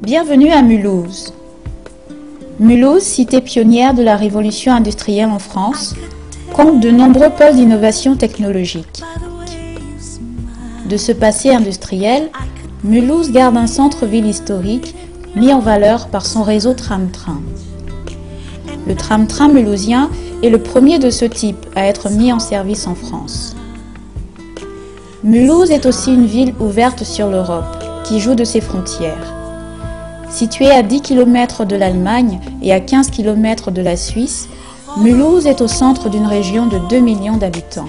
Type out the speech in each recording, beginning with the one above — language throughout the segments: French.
Bienvenue à Mulhouse. Mulhouse, cité pionnière de la révolution industrielle en France, compte de nombreux pôles d'innovation technologique. De ce passé industriel, Mulhouse garde un centre-ville historique mis en valeur par son réseau tram-train. Le tram-train mulhousien est le premier de ce type à être mis en service en France. Mulhouse est aussi une ville ouverte sur l'Europe, qui joue de ses frontières. Située à 10 km de l'Allemagne et à 15 km de la Suisse, Mulhouse est au centre d'une région de 2 millions d'habitants.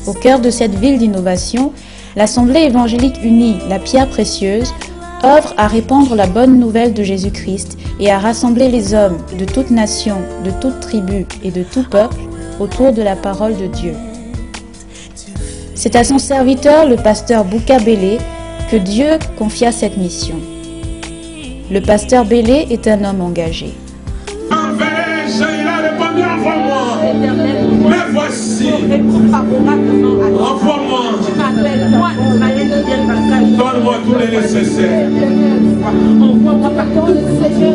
Au cœur de cette ville d'innovation, l'Assemblée évangélique unie La Pierre Précieuse œuvre à répandre la bonne nouvelle de Jésus-Christ et à rassembler les hommes de toute nation, de toute tribu et de tout peuple autour de la parole de Dieu. C'est à son serviteur, le pasteur Bouka Bélé, que Dieu confia cette mission. Le pasteur Bélé est un homme engagé. Il a répondu, envoie-moi. Mais voici. Envoie-moi. Donne-moi tous les nécessaires. Envoie-moi par contre le Seigneur.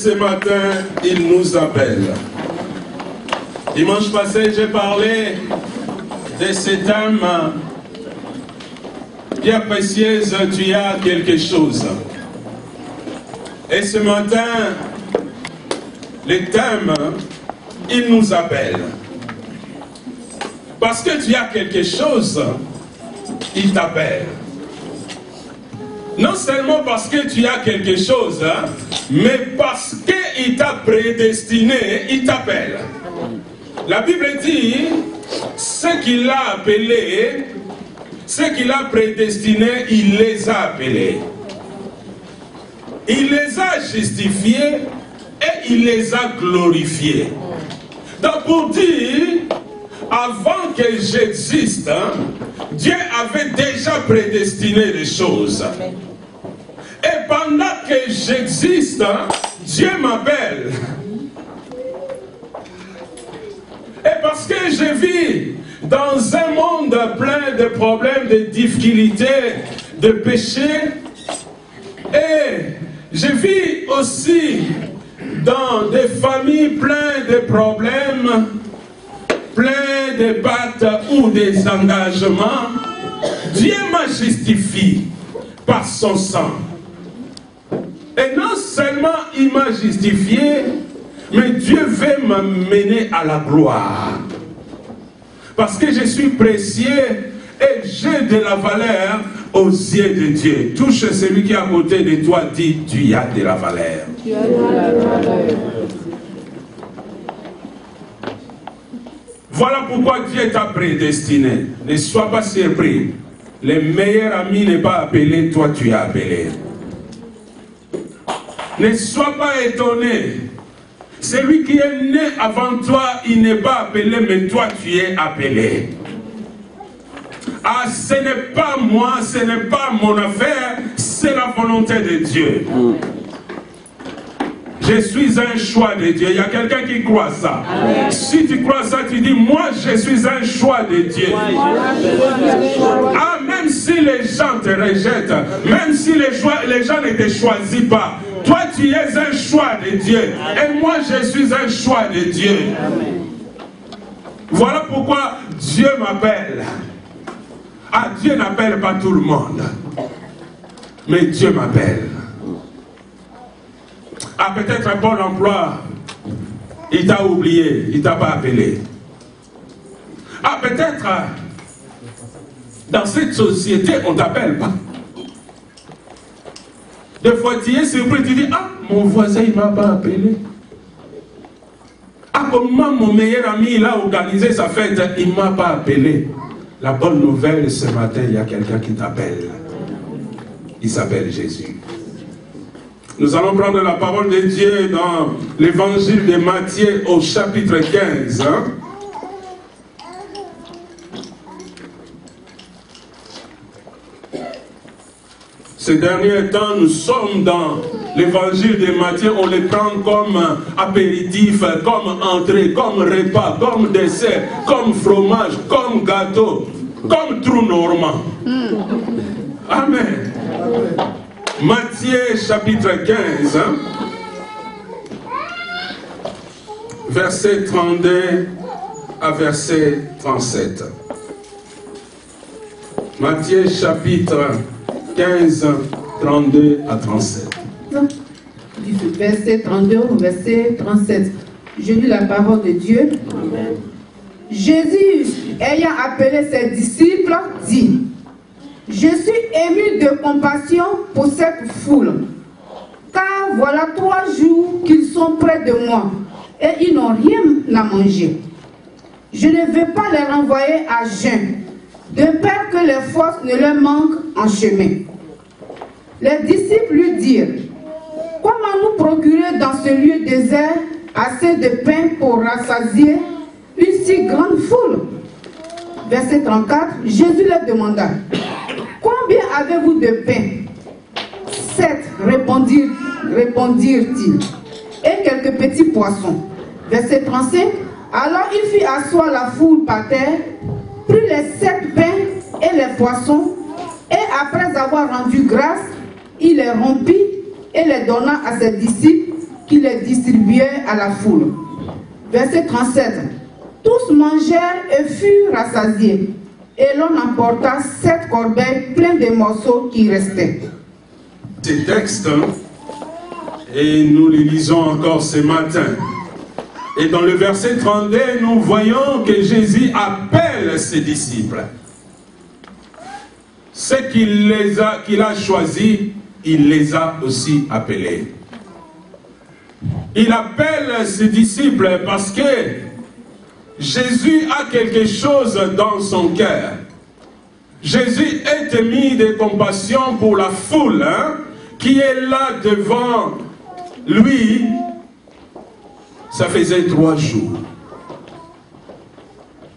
Ce matin, il nous appelle. Dimanche passé, j'ai parlé de cet âme. Pierre Précieuse, tu as quelque chose. Et ce matin, le thème, il nous appelle. Parce que tu as quelque chose, il t'appelle. Non seulement parce que tu as quelque chose, mais parce qu'il t'a prédestiné, il t'appelle. La Bible dit, ceux qu'il a appelés, ceux qu'il a prédestinés, il les a appelés. Il les a justifiés et il les a glorifiés. Donc pour dire, avant que j'existe, Dieu avait déjà prédestiné les choses. Et pendant que j'existe, Dieu m'appelle. Et parce que je vis dans un monde plein de problèmes, de difficultés, de péchés, et je vis aussi dans des familles pleines de problèmes, plein de battes ou des engagements, Dieu m'a justifié par son sang. Et non seulement il m'a justifié, mais Dieu veut m'amener à la gloire. Parce que je suis précieux et j'ai de la valeur aux yeux de Dieu. Touche celui qui est à côté de toi, dit, tu as de la valeur. Tu as de la valeur. Voilà pourquoi Dieu t'a prédestiné. Ne sois pas surpris. Le meilleur ami n'est pas appelé, toi tu es appelé. Ne sois pas étonné. Celui qui est né avant toi, il n'est pas appelé, mais toi tu es appelé. Ah, ce n'est pas moi, ce n'est pas mon affaire, c'est la volonté de Dieu. Je suis un choix de Dieu. Il y a quelqu'un qui croit ça. Amen. Si tu crois ça, tu dis, moi je suis un choix de Dieu. Ah, même si les gens te rejettent, même si les gens ne te choisissent pas, toi tu es un choix de Dieu. Et moi je suis un choix de Dieu. Amen. Voilà pourquoi Dieu m'appelle. Ah, Dieu n'appelle pas tout le monde. Mais Dieu m'appelle. Ah, peut-être un bon emploi, il t'a oublié, il ne t'a pas appelé. Ah, peut-être dans cette société, on ne t'appelle pas. Des fois, tu es surpris, tu dis, ah, mon voisin, il ne m'a pas appelé. Ah, comment mon meilleur ami, il a organisé sa fête, il ne m'a pas appelé. La bonne nouvelle, ce matin, il y a quelqu'un qui t'appelle. Il s'appelle Jésus. Nous allons prendre la parole de Dieu dans l'évangile de Matthieu au chapitre 15. Ces derniers temps, nous sommes dans l'évangile de Matthieu, on les prend comme apéritif, comme entrée, comme repas, comme dessert, comme fromage, comme gâteau, comme trou normand. Amen. Matthieu chapitre 15, verset 32 à verset 37. Matthieu chapitre 15, 32 à 37. Du verset 32 au verset 37. Je lis la parole de Dieu. Amen. Jésus, ayant appelé ses disciples, dit: je suis ému de compassion pour cette foule, car voilà 3 jours qu'ils sont près de moi et ils n'ont rien à manger. Je ne veux pas les renvoyer à jeun, de peur que les forces ne leur manquent en chemin. Les disciples lui dirent: comment nous procurer dans ce lieu désert assez de pain pour rassasier une si grande foule? Verset 34, Jésus leur demanda: combien avez-vous de pain? 7, répondirent-ils, et quelques petits poissons. Verset 35, alors il fit asseoir la foule par terre, prit les 7 pains et les poissons, et après avoir rendu grâce, il les rompit et les donna à ses disciples qui les distribuaient à la foule. Verset 37, tous mangèrent et furent rassasiés. Et l'on emporta 7 corbeilles pleines de morceaux qui restaient. Ces textes, et nous les lisons encore ce matin. Et dans le verset 32, nous voyons que Jésus appelle ses disciples. Ceux qu'il a choisis, il les a aussi appelés. Il appelle ses disciples parce que Jésus a quelque chose dans son cœur. Jésus est ému de compassion pour la foule qui est là devant lui Ça faisait 3 jours.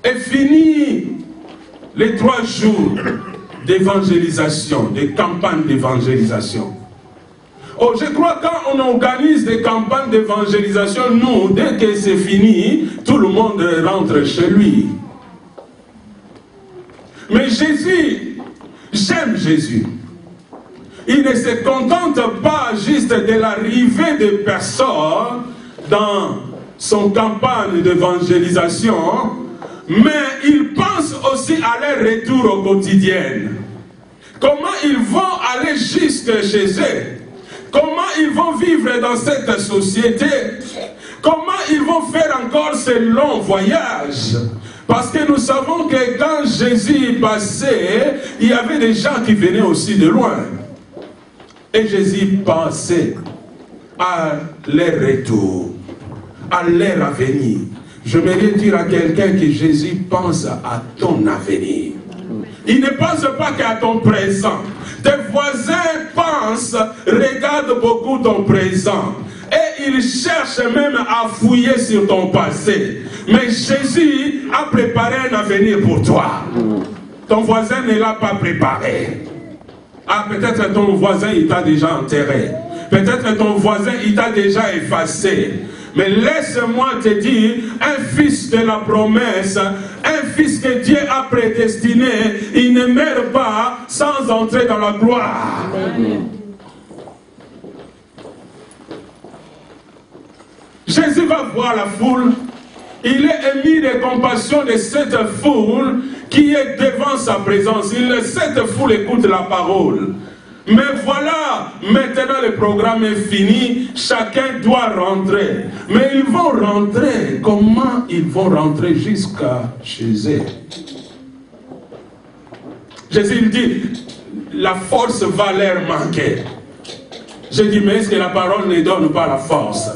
Et fini les 3 jours d'évangélisation, de campagne d'évangélisation. Oh, je crois que quand on organise des campagnes d'évangélisation, nous, dès que c'est fini, tout le monde rentre chez lui. Mais Jésus, j'aime Jésus. Il ne se contente pas juste de l'arrivée des personnes dans son campagne d'évangélisation, mais il pense aussi à leur retour au quotidien. Comment ils vont aller jusque chez eux? Comment ils vont vivre dans cette société? Comment ils vont faire encore ce long voyage? Parce que nous savons que quand Jésus passait, il y avait des gens qui venaient aussi de loin. Et Jésus pensait à leur retour, à leur avenir. J'aimerais dire à quelqu'un que Jésus pense à ton avenir. Il ne pense pas qu'à ton présent. Tes voisins pensent, regardent beaucoup ton présent. Et ils cherchent même à fouiller sur ton passé. Mais Jésus a préparé un avenir pour toi. Ton voisin ne l'a pas préparé. Ah, peut-être ton voisin, il t'a déjà enterré. Peut-être ton voisin, il t'a déjà effacé. Mais laisse-moi te dire, un fils de la promesse, un fils que Dieu a prédestiné, il ne meurt pas sans entrer dans la gloire. Amen. Jésus va voir la foule. Il est ému de compassion de cette foule qui est devant sa présence. Cette foule écoute la parole. Mais voilà, maintenant le programme est fini, chacun doit rentrer. Mais ils vont rentrer, comment ils vont rentrer jusqu'à chez eux? Jésus dit, la force va leur manquer. Je dis, mais est-ce que la parole ne donne pas la force?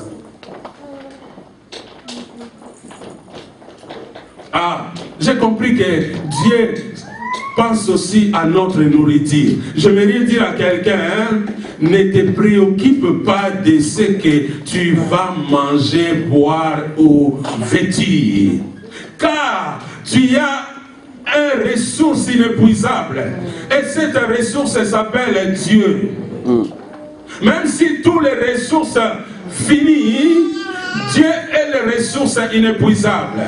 Ah, j'ai compris que Dieu pense aussi à notre nourriture. J'aimerais dire à quelqu'un, ne te préoccupe pas de ce que tu vas manger, boire ou vêtir. Car tu as une ressource inépuisable. Et cette ressource s'appelle Dieu. Même si toutes les ressources finissent, Dieu est la ressource inépuisable.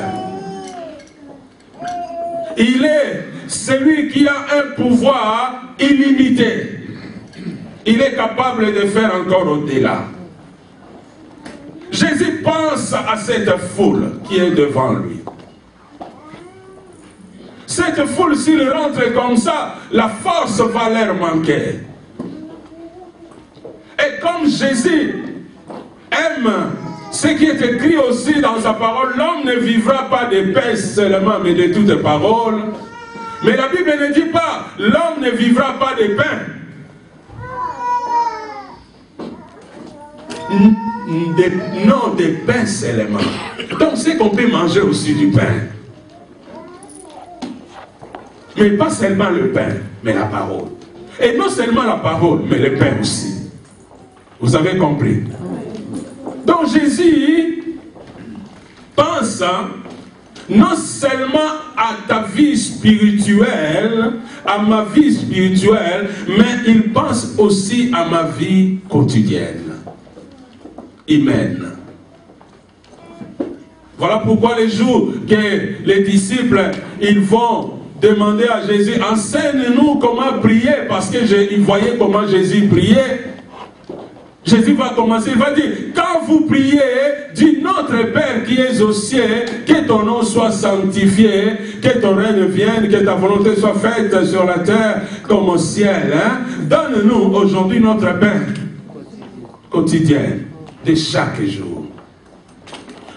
Il est celui qui a un pouvoir illimité. Il est capable de faire encore au-delà. Jésus pense à cette foule qui est devant lui. Cette foule, s'il rentre comme ça, la force va leur manquer. Et comme Jésus aime ce qui est écrit aussi dans sa parole, l'homme ne vivra pas de pain seulement, mais de toutes paroles. Mais la Bible ne dit pas, l'homme ne vivra pas de pain. Non, de pain seulement. Donc c'est qu'on peut manger aussi du pain. Mais pas seulement le pain, mais la parole. Et non seulement la parole, mais le pain aussi. Vous avez compris? Donc Jésus pense non seulement à ta vie spirituelle, à ma vie spirituelle, mais il pense aussi à ma vie quotidienne, humaine. Voilà pourquoi les jours que les disciples, ils vont demander à Jésus, enseigne-nous comment prier, parce qu'ils voyaient comment Jésus priait. Jésus va commencer, il va dire, quand vous priez, dis notre Père qui es aux cieux, que ton nom soit sanctifié, que ton règne vienne, que ta volonté soit faite sur la terre comme au ciel. Hein? Donne-nous aujourd'hui notre pain quotidien de chaque jour.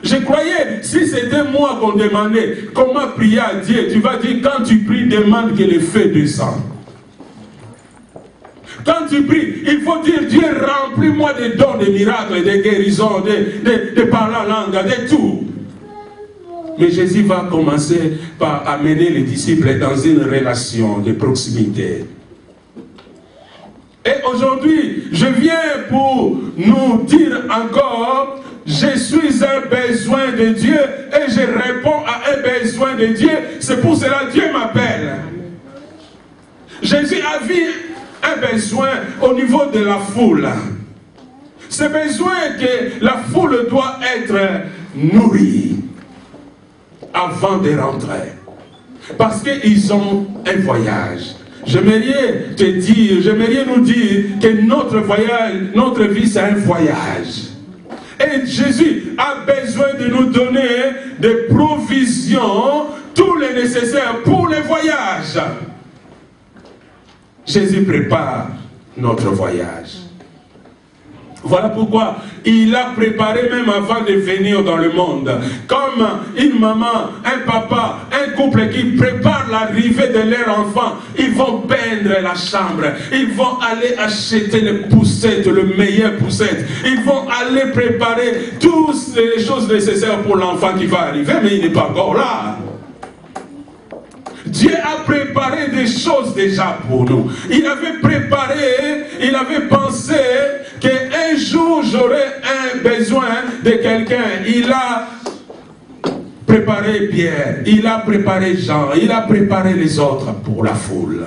Je croyais, si c'était moi qu'on demandait comment prier à Dieu, tu vas dire, quand tu pries, demande que le feu descende. Quand tu pries, il faut dire, Dieu, remplis-moi de dons, de miracles, de guérisons, de parler en langue, de tout. Mais Jésus va commencer par amener les disciples dans une relation de proximité. Et aujourd'hui, je viens pour nous dire encore je suis un besoin de Dieu et je réponds à un besoin de Dieu. C'est pour cela que Dieu m'appelle. Jésus a vu un besoin au niveau de la foule. Ce besoin que la foule doit être nourrie avant de rentrer. Parce qu'ils ont un voyage. J'aimerais te dire, j'aimerais nous dire que notre voyage, notre vie, c'est un voyage. Et Jésus a besoin de nous donner des provisions, tout le nécessaire pour le voyage. Jésus prépare notre voyage. Voilà pourquoi il a préparé même avant de venir dans le monde. Comme une maman, un papa, un couple qui prépare l'arrivée de leur enfant. Ils vont peindre la chambre. Ils vont aller acheter les poussettes, le meilleur poussette. Ils vont aller préparer toutes les choses nécessaires pour l'enfant qui va arriver. Mais il n'est pas encore là. Dieu a préparé des choses déjà pour nous. Il avait préparé, il avait pensé qu'un jour j'aurais un besoin de quelqu'un. Il a préparé Pierre, il a préparé Jean, il a préparé les autres pour la foule.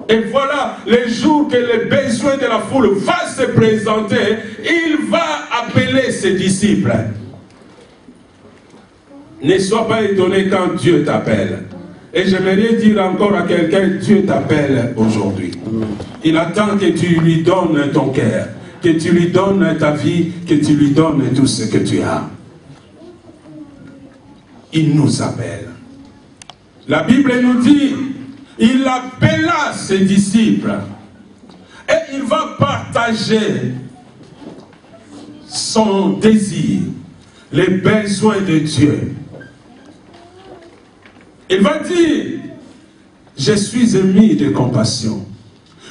Et voilà, le jour que le besoin de la foule va se présenter, il va appeler ses disciples. Ne sois pas étonné quand Dieu t'appelle. Et j'aimerais dire encore à quelqu'un, Dieu t'appelle aujourd'hui. Il attend que tu lui donnes ton cœur, que tu lui donnes ta vie, que tu lui donnes tout ce que tu as. Il nous appelle. La Bible nous dit, il appela ses disciples et il va partager son désir, les besoins de Dieu. Il va dire, je suis ému de compassion.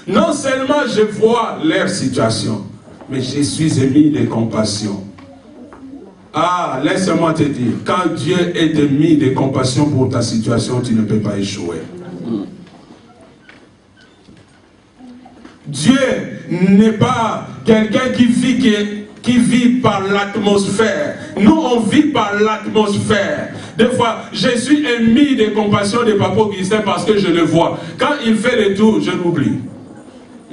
Non seulement je vois leur situation, mais je suis ému de compassion. Ah, laisse-moi te dire, quand Dieu est ému de compassion pour ta situation, tu ne peux pas échouer. Dieu n'est pas quelqu'un qui vit par l'atmosphère. Nous, on vit par l'atmosphère. Des fois, je suis ému de compassion de Papa Augustin parce que je le vois. Quand il fait le tour, je l'oublie.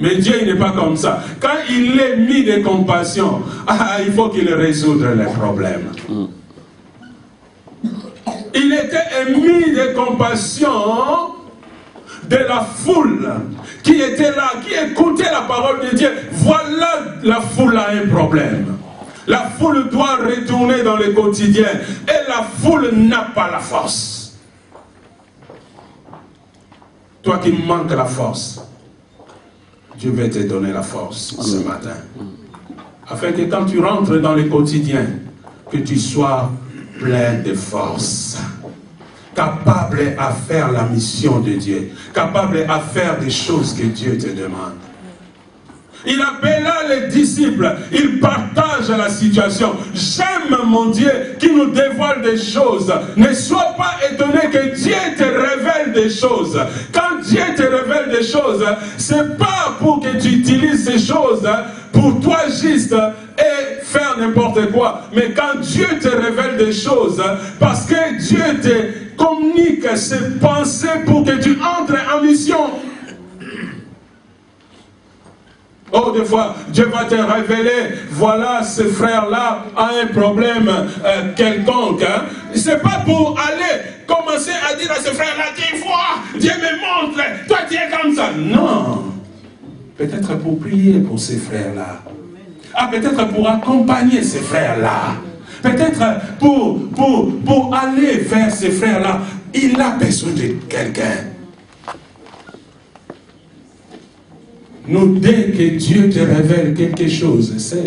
Mais Dieu, il n'est pas comme ça. Quand il est mis de compassion, il faut qu'il résoudre les problèmes. Il était ému de compassion de la foule qui était là, qui écoutait la parole de Dieu. Voilà, la foule a un problème. La foule doit retourner dans le quotidien et la foule n'a pas la force. Toi qui manques la force, Dieu va te donner la force ce matin. Afin que quand tu rentres dans le quotidien, que tu sois plein de force. Capable à faire la mission de Dieu. Capable à faire des choses que Dieu te demande. Il appela les disciples, il partage la situation. J'aime mon Dieu qui nous dévoile des choses. Ne sois pas étonné que Dieu te révèle des choses. Quand Dieu te révèle des choses, c'est pas pour que tu utilises ces choses pour toi juste et faire n'importe quoi. Mais quand Dieu te révèle des choses, parce que Dieu te communique ses pensées pour que tu entres en mission. Oh, des fois, Dieu va te révéler, voilà, ce frère-là a un problème quelconque. Hein. C'est pas pour aller commencer à dire à ce frère-là, tu vois, Dieu me montre, toi tu es comme ça. Non. Peut-être pour prier pour ces frères-là. Ah, peut-être pour accompagner ces frères-là. Peut-être pour aller vers ces frères-là. Il a besoin de quelqu'un. Nous, dès que Dieu te révèle quelque chose, c'est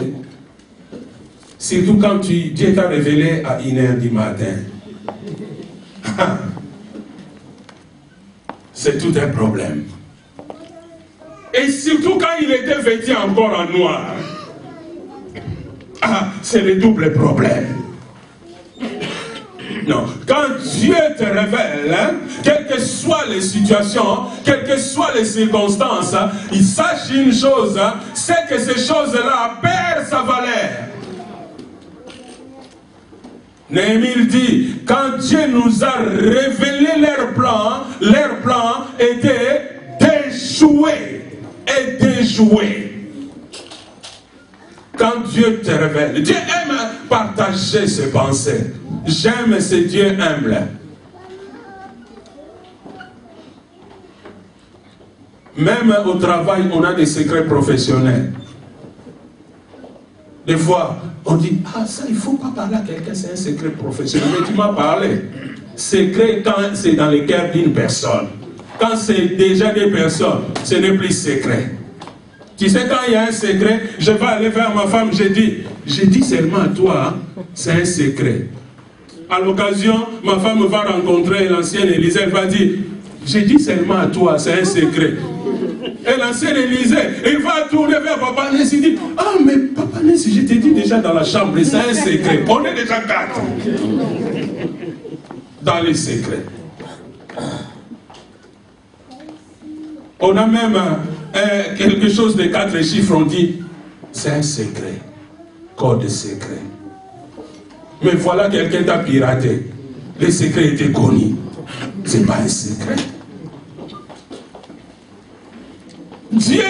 surtout quand Dieu t'a révélé à 1h du matin. C'est tout un problème. Et surtout quand il était vêtu encore en noir. C'est le double problème. Non, quand Dieu te révèle, hein, quelles que soient les situations, quelles que soient les circonstances, hein, il sache une chose, hein, c'est que ces choses-là perdent sa valeur. Néhémie dit, quand Dieu nous a révélé leur plan était d'échouer et d'échouer. Quand Dieu te révèle, Dieu aime partager ses pensées. J'aime ce Dieu humble. Même au travail, on a des secrets professionnels. Des fois, on dit, ah ça, il ne faut pas parler à quelqu'un, c'est un secret professionnel. Mais tu m'as parlé. Secret quand c'est dans le cœur d'une personne. Quand c'est déjà des personnes, ce n'est plus secret. Tu sais, quand il y a un secret, je vais aller vers ma femme, je dis seulement à toi, hein, c'est un secret. À l'occasion, ma femme va rencontrer l'ancienne Élisée, elle va dire, j'ai dit seulement à toi, c'est un secret. Et l'ancienne Élisée, il va tourner vers Papa Ness, il dit, ah mais Papa Ness, je t'ai dit déjà dans la chambre, c'est un secret. On est déjà 4 dans les secrets. On a même quelque chose de 4 chiffres, on dit, c'est un secret, code secret. Mais voilà, quelqu'un t'a piraté. Les secrets étaient connus. C'est pas un secret. Dieu,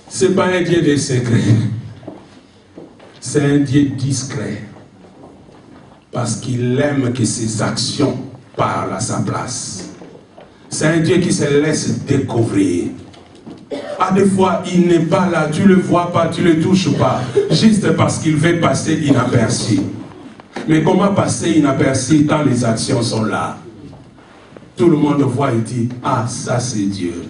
c'est pas un Dieu de secrets. C'est un Dieu discret. Parce qu'il aime que ses actions parlent à sa place. C'est un Dieu qui se laisse découvrir. Ah, des fois, il n'est pas là, tu ne le vois pas, tu ne le touches pas, juste parce qu'il veut passer inaperçu. Mais comment passer inaperçu tant les actions sont là? Tout le monde voit et dit, ah, ça c'est Dieu.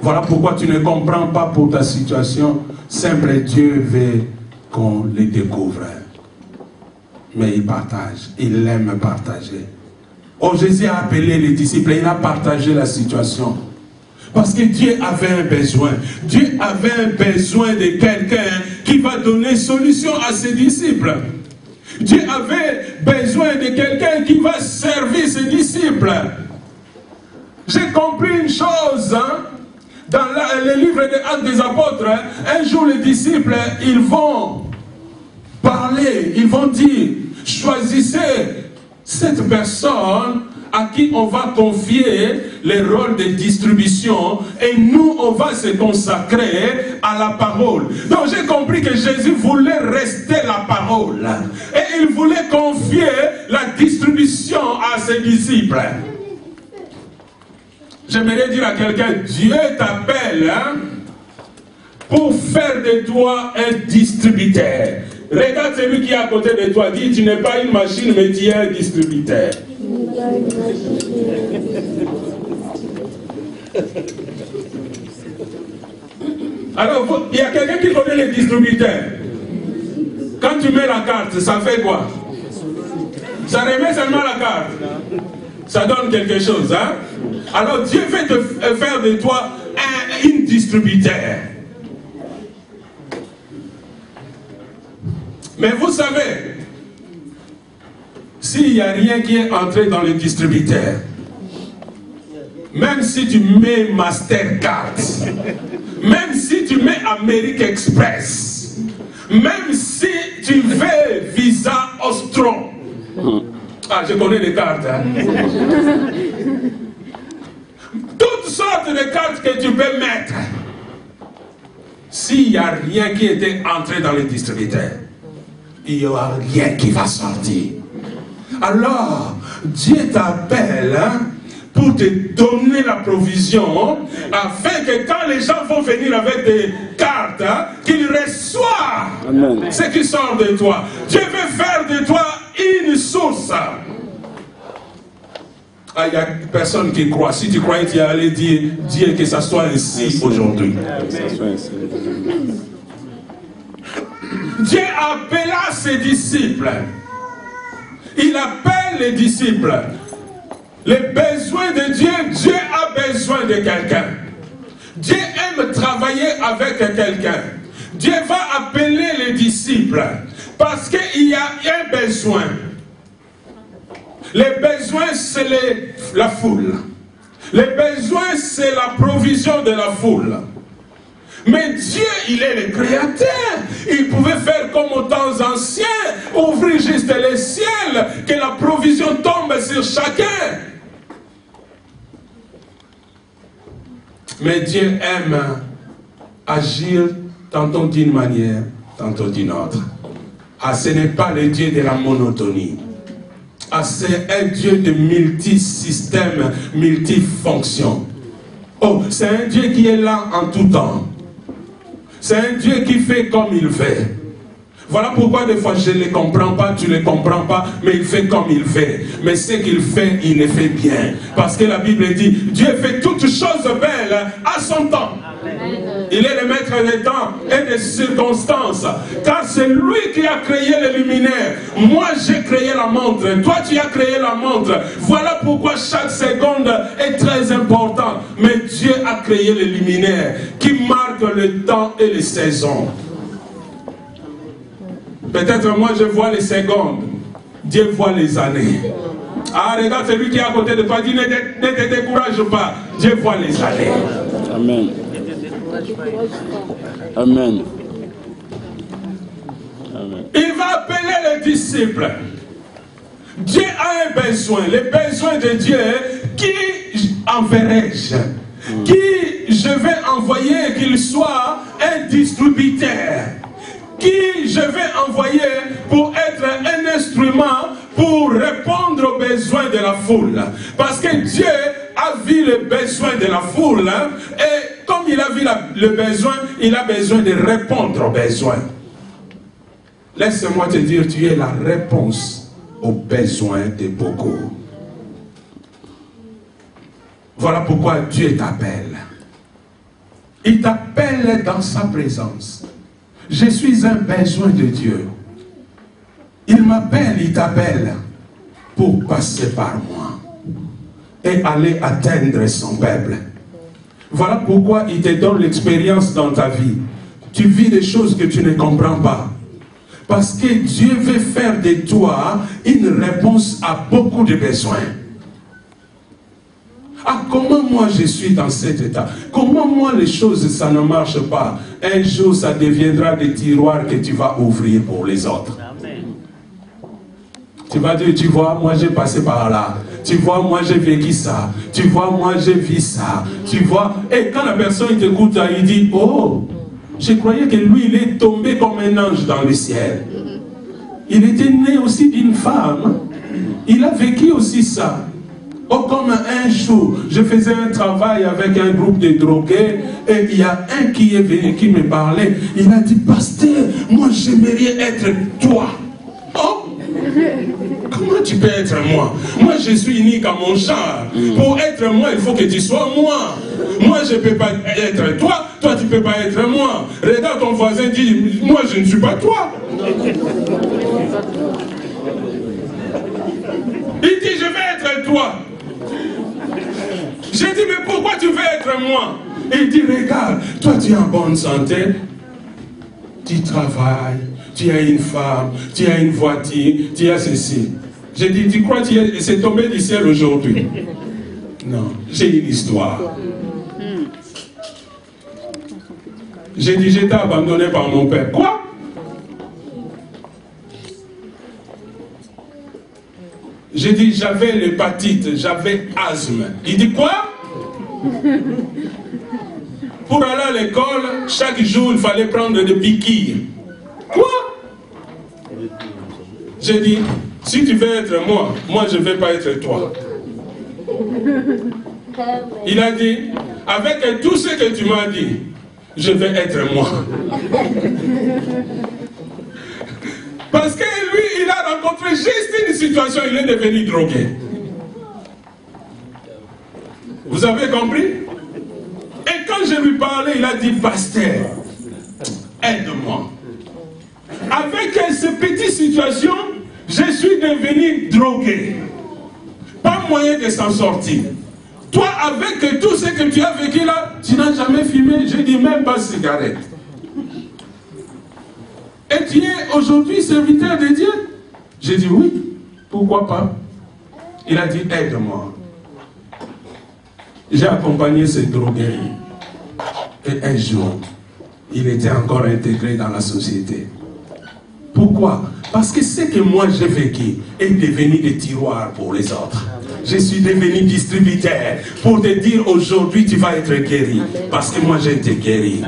Voilà pourquoi tu ne comprends pas pour ta situation. Simple, Dieu veut qu'on les découvre. Mais il partage, il aime partager. Oh, Jésus a appelé les disciples, il a partagé la situation. Parce que Dieu avait un besoin. Dieu avait un besoin de quelqu'un qui va donner solution à ses disciples. Dieu avait besoin de quelqu'un qui va servir ses disciples. J'ai compris une chose, hein? Dans le livre des Actes des Apôtres, hein? Un jour les disciples, ils vont parler, ils vont dire, choisissez cette personne à qui on va confier le rôle de distribution et nous, on va se consacrer à la parole. Donc j'ai compris que Jésus voulait rester la parole et il voulait confier la distribution à ses disciples. J'aimerais dire à quelqu'un, Dieu t'appelle, hein, pour faire de toi un distributeur. Regarde celui qui est à côté de toi, dis, tu n'es pas une machine, mais tu es un distributeur. Alors, il y a quelqu'un qui connaît les distributeurs. Quand tu mets la carte, ça fait quoi? Ça remet seulement la carte. Ça donne quelque chose, hein? Alors, Dieu veut te faire de toi un distributeur. Mais vous savez, s'il n'y a rien qui est entré dans le distributeur, même si tu mets Mastercard, même si tu mets American Express, même si tu veux Visa Ostrom, ah, je connais les cartes, hein? Toutes sortes de cartes que tu peux mettre, s'il n'y a rien qui était entré dans le distributeur, il n'y aura rien qui va sortir. Alors, Dieu t'appelle, hein, pour te donner la provision, afin que quand les gens vont venir avec des cartes, hein, qu'ils reçoivent Amen. Ce qui sort de toi. Dieu veut faire de toi une source. Ah, il n'y a personne qui croit. Si tu croyais, tu allais dire que ça soit ainsi aujourd'hui. Dieu appela ses disciples. Il appelle les disciples. Les besoins de Dieu, Dieu a besoin de quelqu'un. Dieu aime travailler avec quelqu'un. Dieu va appeler les disciples parce qu'il y a un besoin. Les besoins, c'est la foule. Les besoins, c'est la provision de la foule. Mais Dieu, il est le créateur. Il pouvait faire comme aux temps anciens, ouvrir juste les ciels, que la provision tombe sur chacun. Mais Dieu aime agir tantôt d'une manière, tantôt d'une autre. Ah, ce n'est pas le Dieu de la monotonie. Ah, c'est un Dieu de multisystème, multifonction. Oh, c'est un Dieu qui est là en tout temps. C'est un Dieu qui fait comme il fait. Voilà pourquoi des fois je ne les comprends pas, tu ne les comprends pas, mais il fait comme il fait. Mais ce qu'il fait, il le fait bien. Parce que la Bible dit, Dieu fait toutes choses belles à son temps. Il est le maître des temps et des circonstances. Car c'est lui qui a créé les luminaires. Moi, j'ai créé la montre. Toi, tu as créé la montre. Voilà pourquoi chaque seconde est très importante. Mais Dieu a créé les luminaires qui marquent le temps et les saisons. Peut-être moi, je vois les secondes. Dieu voit les années. Ah, regarde celui qui est à côté de toi. Dis, ne te décourage pas. Dieu voit les années. Amen. Amen. Amen. Il va appeler les disciples. Dieu a un besoin. Le besoin de Dieu, qui enverrai-je? Qui je vais envoyer qu'il soit un distributeur? Qui je vais envoyer pour être un instrument pour répondre aux besoins de la foule? Parce que Dieu a vu le besoin de la foule, et comme il a vu le besoin, il a besoin de répondre aux besoins. Laisse-moi te dire, tu es la réponse aux besoins de beaucoup. Voilà pourquoi Dieu t'appelle. Il t'appelle dans sa présence. Je suis un besoin de Dieu. Il m'appelle, il t'appelle pour passer par moi et aller atteindre son peuple. Voilà pourquoi il te donne l'expérience dans ta vie. Tu vis des choses que tu ne comprends pas. Parce que Dieu veut faire de toi une réponse à beaucoup de besoins. Ah, comment moi je suis dans cet état? Comment moi les choses, ça ne marche pas? Un jour, ça deviendra des tiroirs que tu vas ouvrir pour les autres. Amen. Tu vas dire, tu vois, moi j'ai passé par là. Tu vois, moi j'ai vécu ça. Tu vois, moi j'ai vu ça. Tu vois, et quand la personne t'écoute, il dit, oh, je croyais que lui, il est tombé comme un ange dans le ciel. Il était né aussi d'une femme. Il a vécu aussi ça. Oh, comme un jour, je faisais un travail avec un groupe de drogués et il y a un qui est venu, qui me parlait. Il a dit, pasteur, moi j'aimerais être toi. Oh, comment tu peux être moi? Moi je suis unique à mon genre. Pour être moi, il faut que tu sois moi. Moi je ne peux pas être toi, toi tu ne peux pas être moi. Regarde ton voisin, dit, moi je ne suis pas toi. Il dit, je vais être toi. J'ai dit, mais pourquoi tu veux être moi? Il dit, regarde, toi tu es en bonne santé, tu travailles, tu as une femme, tu as une voiture, tu as ceci. J'ai dit, tu crois que c'est tombé du ciel aujourd'hui? Non, j'ai une histoire. J'ai dit, j'étais abandonné par mon père. Quoi? J'ai dit, j'avais l'hépatite, j'avais asthme. Il dit, quoi? Pour aller à l'école, chaque jour, il fallait prendre des piqûres. Quoi? J'ai dit, si tu veux être moi, moi je ne vais pas être toi. Il a dit, avec tout ce que tu m'as dit, je vais être moi. Parce que lui, il a rencontré juste une situation, il est devenu drogué. Vous avez compris? Et quand je lui parlais, il a dit, pasteur, aide-moi. Avec cette petite situation, je suis devenu drogué. Pas moyen de s'en sortir. Toi, avec tout ce que tu as vécu là, tu n'as jamais fumé, je dis même pas cigarette. Et tu es aujourd'hui serviteur de Dieu? J'ai dit oui, pourquoi pas? Il a dit, aide-moi. J'ai accompagné ce drogué. Et un jour, il était encore intégré dans la société. Pourquoi? Parce que ce que moi j'ai vécu est devenu des tiroirs pour les autres. Je suis devenu distributeur pour te dire aujourd'hui tu vas être guéri parce que moi j'ai été guéri.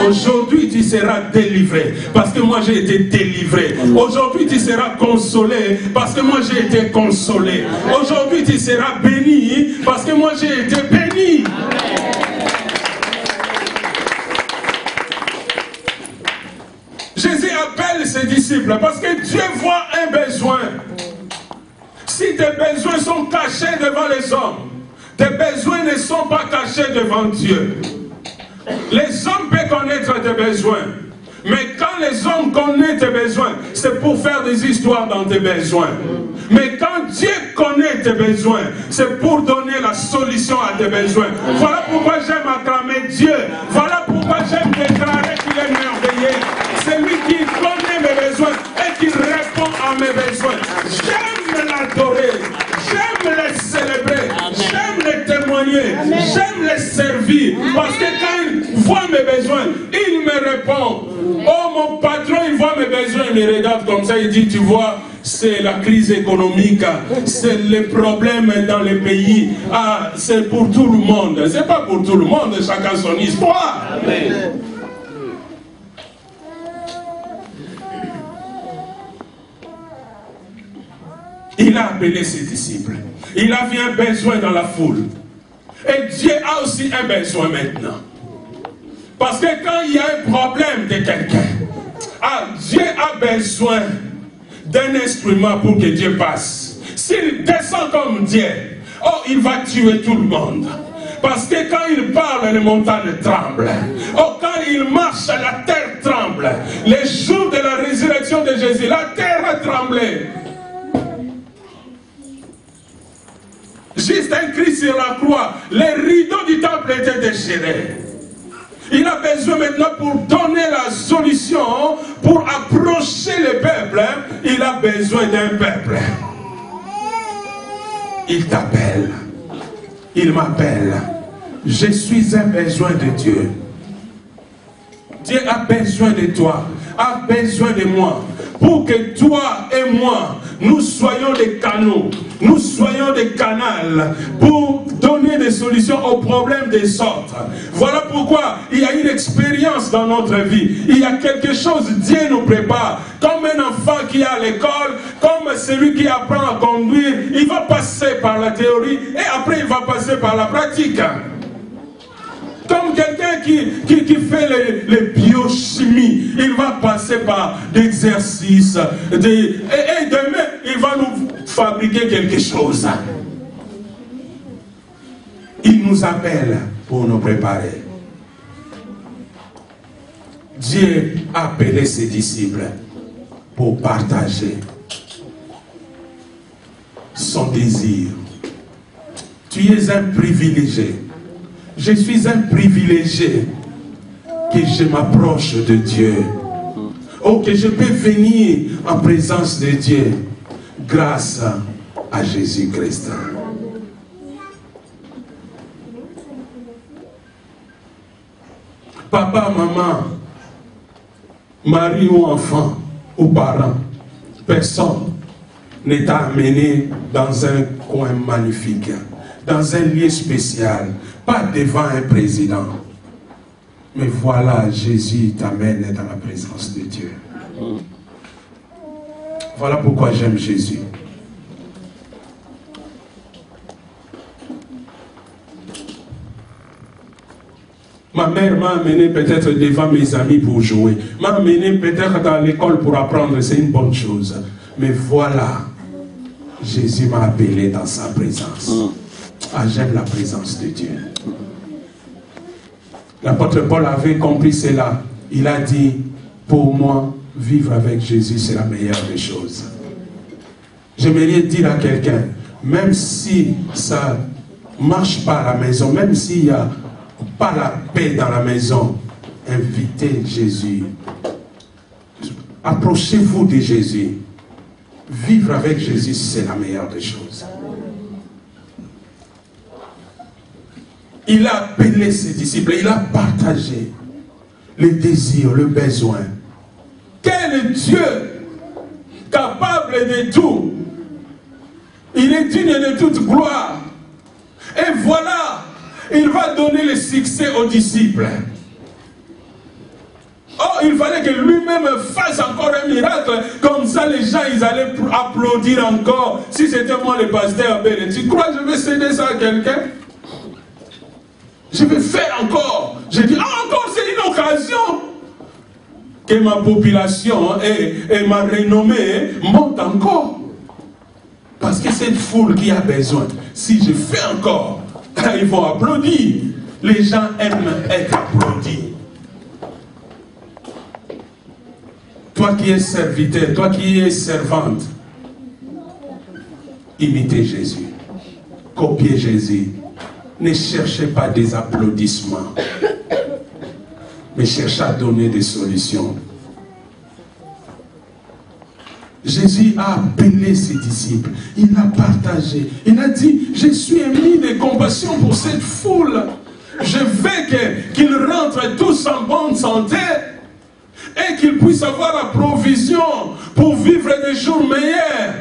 Aujourd'hui tu seras délivré parce que moi j'ai été délivré. Aujourd'hui tu seras consolé parce que moi j'ai été consolé. Aujourd'hui tu seras béni parce que moi j'ai été béni. Jésus appelle ses disciples parce que Dieu voit un besoin. Si tes besoins sont cachés devant les hommes, tes besoins ne sont pas cachés devant Dieu. Les hommes peuvent connaître tes besoins, mais quand les hommes connaissent tes besoins, c'est pour faire des histoires dans tes besoins. Mais quand Dieu connaît tes besoins, c'est pour donner la solution à tes besoins. Voilà pourquoi j'aime acclamer Dieu. Voilà pourquoi j'aime déclarer qu'il est merveilleux. C'est lui qui connaît mes besoins et qui répond à mes besoins. J'aime l'adorer, j'aime le célébrer, j'aime le témoigner, j'aime le servir. Parce que quand il voit mes besoins, il me répond. Oh, mon patron, il voit mes besoins, il me regarde comme ça, il dit, tu vois, c'est la crise économique, c'est les problèmes dans les pays. Ah, c'est pour tout le monde. C'est pas pour tout le monde, chacun son histoire. Amen. Il a appelé ses disciples. Il avait un besoin dans la foule. Et Dieu a aussi un besoin maintenant. Parce que quand il y a un problème de quelqu'un, Dieu a besoin d'un instrument pour que Dieu passe. S'il descend comme Dieu, il va tuer tout le monde. Parce que quand il parle, les montagnes tremblent. Quand il marche, la terre tremble. Les jours de la résurrection de Jésus, la terre a tremblé. Juste un cri sur la croix, les rideaux du temple étaient déchirés. Il a besoin maintenant pour donner la solution, pour approcher le peuple. Il a besoin d'un peuple. Il t'appelle. Il m'appelle. Je suis un besoin de Dieu. Dieu a besoin de toi, a besoin de moi. Pour que toi et moi, nous soyons des canaux, nous soyons des canals pour donner des solutions aux problèmes des autres. Voilà pourquoi il y a une expérience dans notre vie. Il y a quelque chose, Dieu nous prépare. Comme un enfant qui est à l'école, comme celui qui apprend à conduire, il va passer par la théorie et après il va passer par la pratique. Comme quelqu'un qui fait les biochimies, il va passer par des exercices. Et demain, il va nous fabriquer quelque chose. Il nous appelle pour nous préparer. Dieu a appelé ses disciples pour partager son désir. Tu es un privilégié. Je suis un privilégié que je m'approche de Dieu. Que je peux venir en présence de Dieu grâce à Jésus-Christ. Papa, maman, mari ou enfant ou parent, personne ne t'a amené dans un coin magnifique, dans un lieu spécial. Pas devant un président. Mais voilà, Jésus t'amène dans la présence de Dieu. Voilà pourquoi j'aime Jésus. Ma mère m'a amené peut-être devant mes amis pour jouer. M'a amené peut-être dans l'école pour apprendre. C'est une bonne chose. Mais voilà, Jésus m'a appelé dans sa présence. J'aime la présence de Dieu. L'apôtre Paul avait compris cela. Il a dit, pour moi, vivre avec Jésus, c'est la meilleure des choses. J'aimerais dire à quelqu'un, même si ça ne marche pas à la maison, même s'il n'y a pas la paix dans la maison, invitez Jésus. Approchez-vous de Jésus. Vivre avec Jésus, c'est la meilleure des choses. Il a appelé ses disciples, il a partagé. le désir, le besoin. Quel Dieu capable de tout. Il est digne de toute gloire. Et voilà, il va donner le succès aux disciples. Oh, il fallait que lui-même fasse encore un miracle. Comme ça, les gens, ils allaient applaudir encore. Si c'était moi le pasteur, ben, tu crois que je vais céder ça à quelqu'un? Je vais faire encore. Je dis, encore, c'est une occasion. Que ma population et ma renommée montent encore. Parce que cette foule qui a besoin, si je fais encore, ils vont applaudir. Les gens aiment être applaudis. Toi qui es serviteur, toi qui es servante, imitez Jésus. Copiez Jésus. Ne cherchez pas des applaudissements, mais cherchez à donner des solutions. Jésus a appelé ses disciples, il a partagé, il a dit, je suis ému de compassion pour cette foule. Je veux qu'ils rentrent tous en bonne santé et qu'ils puissent avoir la provision pour vivre des jours meilleurs.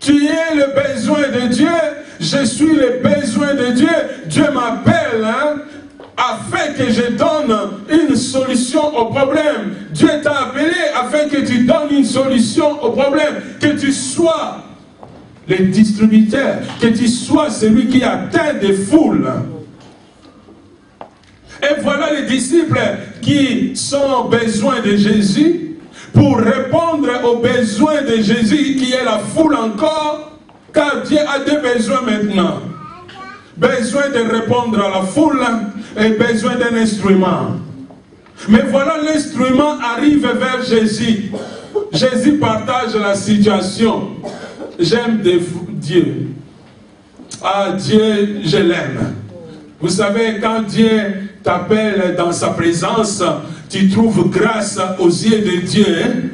Tu es le besoin de Dieu, je suis le besoin de Dieu. Dieu m'appelle afin que je donne une solution au problème. Dieu t'a appelé afin que tu donnes une solution au problème. Que tu sois le distributeur, que tu sois celui qui atteint des foules. Et voilà les disciples qui sont en besoin de Jésus pour répondre aux besoins de Jésus qui est la foule encore, car Dieu a deux besoins maintenant. Besoin de répondre à la foule et besoin d'un instrument. Mais voilà, l'instrument arrive vers Jésus. Jésus partage la situation. J'aime Dieu. Ah, Dieu, je l'aime. Vous savez, quand Dieu t'appelle dans sa présence, tu trouves grâce aux yeux de Dieu.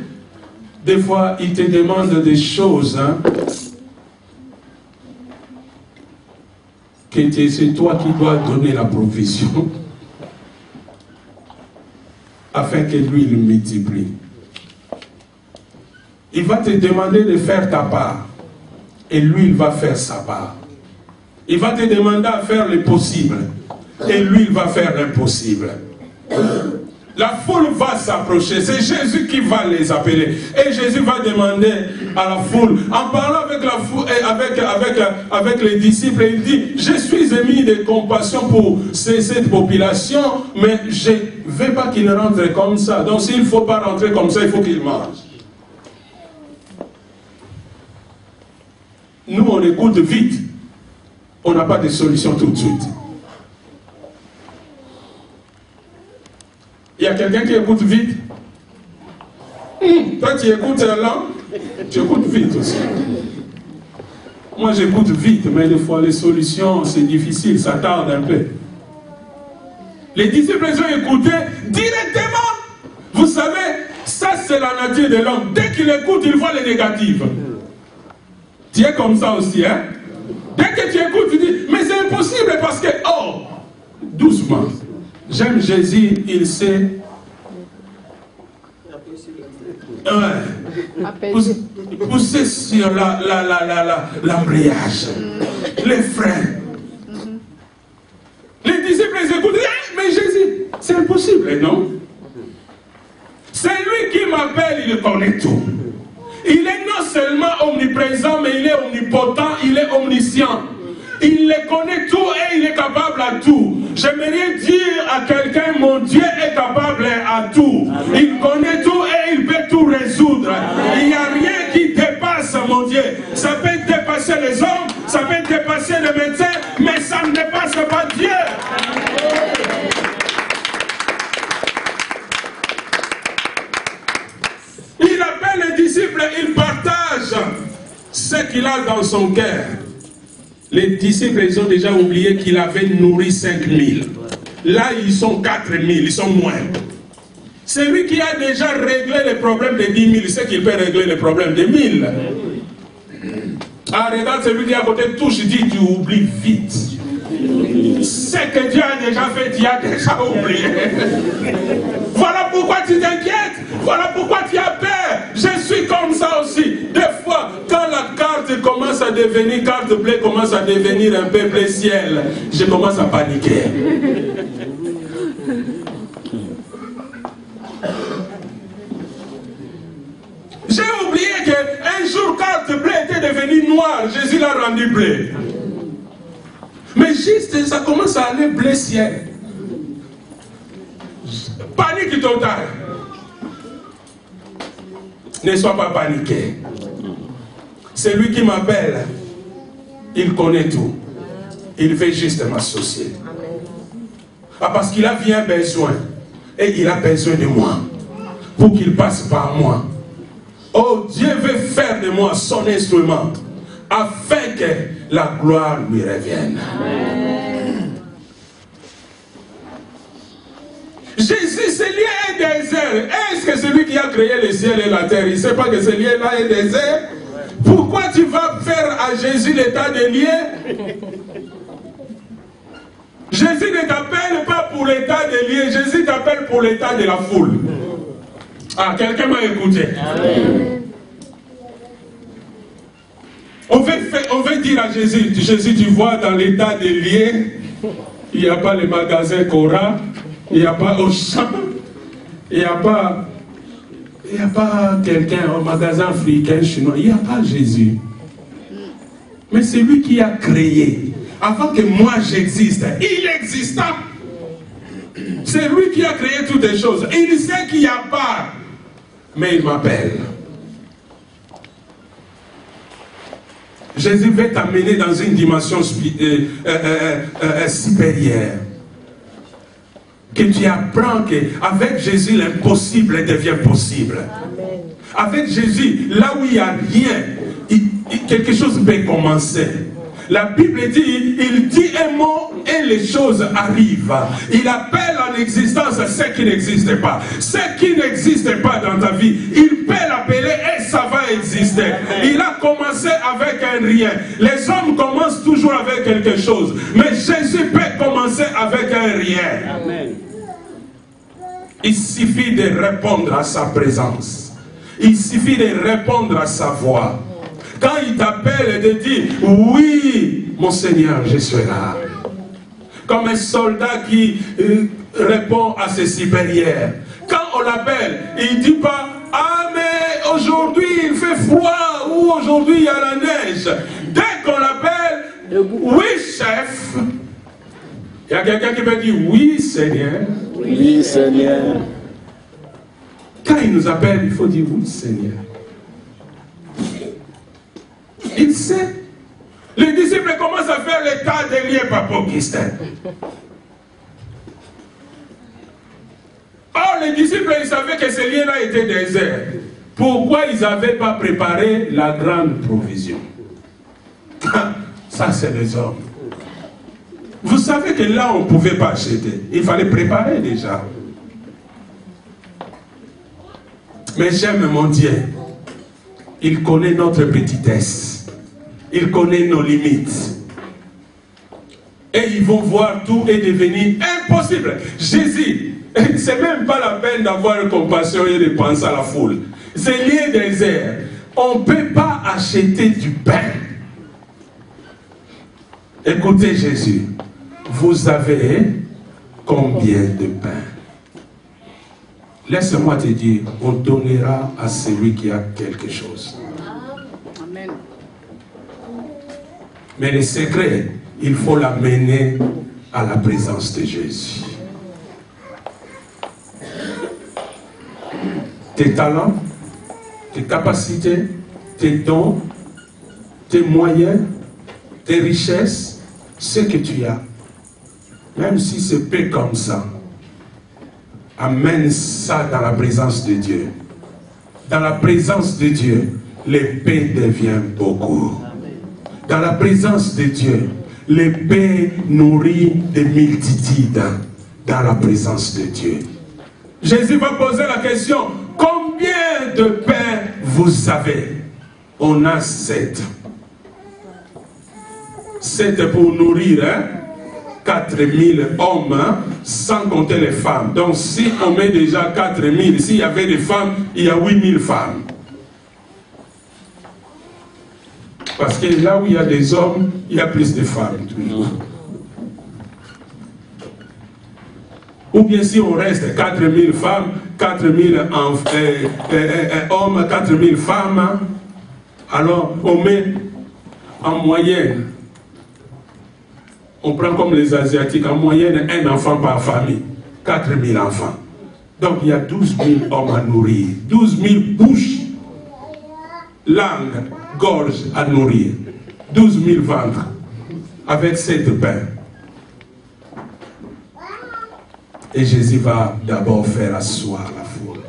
Des fois, il te demande des choses. Que c'est toi qui dois donner la provision. Afin que lui le multiplie. Il va te demander de faire ta part. Et lui, il va faire sa part. Il va te demander à faire le possible. Et lui, il va faire l'impossible. La foule va s'approcher. C'est Jésus qui va les appeler. Et Jésus va demander à la foule, en parlant avec la foule et avec les disciples, il dit, je suis ému de compassion pour cette population, mais je ne veux pas qu'ils rentrent comme ça. Donc s'il ne faut pas rentrer comme ça, il faut qu'ils mangent. Nous, on écoute vite. On n'a pas de solution tout de suite. Il y a quelqu'un qui écoute vite. Toi, tu écoutes lent, tu écoutes vite aussi. Moi, j'écoute vite, mais des fois, les solutions, c'est difficile, ça tarde un peu. Les disciples ont écouté directement. Vous savez, ça, c'est la nature de l'homme. Dès qu'il écoute, il voit les négatives. Tu es comme ça aussi, hein? Dès que tu écoutes, tu dis, mais c'est impossible parce que, oh, doucement. J'aime Jésus, il sait. Pousser sur l'embrayage, les freins. Les disciples les écoutent, mais Jésus, c'est impossible, non? C'est lui qui m'appelle, il connaît tout. Il est non seulement omniprésent, mais il est omnipotent, il est omniscient. Il les connaît tout et il est capable à tout. J'aimerais dire à quelqu'un, mon Dieu est capable à tout. Il connaît tout et il peut tout résoudre. Il n'y a rien qui dépasse mon Dieu. Ça peut dépasser les hommes, ça peut dépasser les médecins, mais ça ne dépasse pas Dieu. Il appelle les disciples, il partage ce qu'il a dans son cœur. Les disciples, ils ont déjà oublié qu'il avait nourri 5000. Là, ils sont 4000, ils sont moins. C'est lui qui a déjà réglé les problèmes de 10 000. Il sait qu'il peut régler les problèmes de 1000. Ah, regarde celui qui est à côté, touche, dit, tu oublies vite. Ce que Dieu a déjà fait, tu as déjà oublié. Voilà pourquoi tu t'inquiètes. Voilà pourquoi tu as peur. Je suis comme ça aussi. Des fois, quand la carte commence à devenir, carte bleue commence à devenir un peu bleu ciel, je commence à paniquer. J'ai oublié qu'un jour, carte bleue était devenue noire. Jésus l'a rendu bleu. Mais juste, ça commence à aller bleu ciel. Panique totale. Ne sois pas paniqué. C'est lui qui m'appelle. Il connaît tout. Il veut juste m'associer. Ah, parce qu'il a bien besoin. Et il a besoin de moi. Pour qu'il passe par moi. Oh, Dieu veut faire de moi son instrument. Afin que la gloire lui revienne. Amen. Jésus, c'est lié à un désert. Est-ce que celui qui a créé le ciel et la terre, il ne sait pas que c'est lié là à un désert? Pourquoi tu vas faire à Jésus l'état de lié? Jésus ne t'appelle pas pour l'état de lié, Jésus t'appelle pour l'état de la foule. Ah, quelqu'un m'a écouté. Amen. On veut dire à Jésus, Jésus, tu vois, dans l'état des liens, il n'y a pas le magasin Cora, il n'y a pas Auchan, il n'y a pas quelqu'un au magasin africain, chinois, il n'y a pas Jésus. Mais c'est lui qui a créé. Avant que moi j'existe, il exista. C'est lui qui a créé toutes les choses. Il sait qu'il n'y a pas, mais il m'appelle. Jésus veut t'amener dans une dimension supérieure. Que tu apprends qu'avec Jésus, l'impossible devient possible. Amen. Avec Jésus, là où il n'y a rien, quelque chose peut commencer. La Bible dit, il dit un mot et les choses arrivent. Il appelle en existence ce qui n'existe pas. Ce qui n'existe pas dans ta vie, il peut l'appeler et ça va exister. Il a commencé avec un rien. Les hommes commencent toujours avec quelque chose. Mais Jésus peut commencer avec un rien. Amen. Il suffit de répondre à sa présence. Il suffit de répondre à sa voix. Quand il t'appelle et te dit, oui, mon Seigneur, je suis là. Comme un soldat qui répond à ses supérieurs. Quand on l'appelle, il ne dit pas, ah mais aujourd'hui il fait froid ou aujourd'hui il y a la neige. Dès qu'on l'appelle, oui chef. Il y a quelqu'un qui peut dire, oui Seigneur. Oui Seigneur. Quand il nous appelle, il faut dire, oui Seigneur. Il sait. Les disciples commencent à faire l'état des liens, Papa Augustin. Or, les disciples, ils savaient que ces liens-là étaient déserts. Pourquoi ils n'avaient pas préparé la grande provision? Ça, c'est les hommes. Vous savez que là, on ne pouvait pas acheter. Il fallait préparer déjà. Mais j'aime mon Dieu. Il connaît notre petitesse. Il connaît nos limites. Et ils vont voir tout est devenu impossible. Jésus, c'est même pas la peine d'avoir compassion et de penser à la foule. C'est lié désert. On ne peut pas acheter du pain. Écoutez Jésus. Vous avez combien de pain? Laisse-moi te dire, on donnera à celui qui a quelque chose. Amen. Mais le secret, il faut l'amener à la présence de Jésus. Tes talents, tes capacités, tes dons, tes moyens, tes richesses, ce que tu as, même si c'est peu comme ça, amène ça dans la présence de Dieu. Dans la présence de Dieu, l'épée devient beaucoup. Dans la présence de Dieu, l'épée nourrit des multitudes. Dans la présence de Dieu. Jésus va poser la question, combien de pain vous avez? On a 7. 7 pour nourrir, hein? 4000 hommes, hein, sans compter les femmes. Donc si on met déjà 4000, s'il y avait des femmes, il y a 8000 femmes. Parce que là où il y a des hommes, il y a plus de femmes toujours. Ou bien si on reste 4000 femmes, 4000 hommes, 4000 femmes, alors on met en moyenne, on prend comme les Asiatiques, en moyenne un enfant par famille, 4000 enfants. Donc il y a 12 000 hommes à nourrir, 12 000 bouches, langues, gorges à nourrir, 12 000 ventres, avec 7 pains. Et Jésus va d'abord faire asseoir la foule.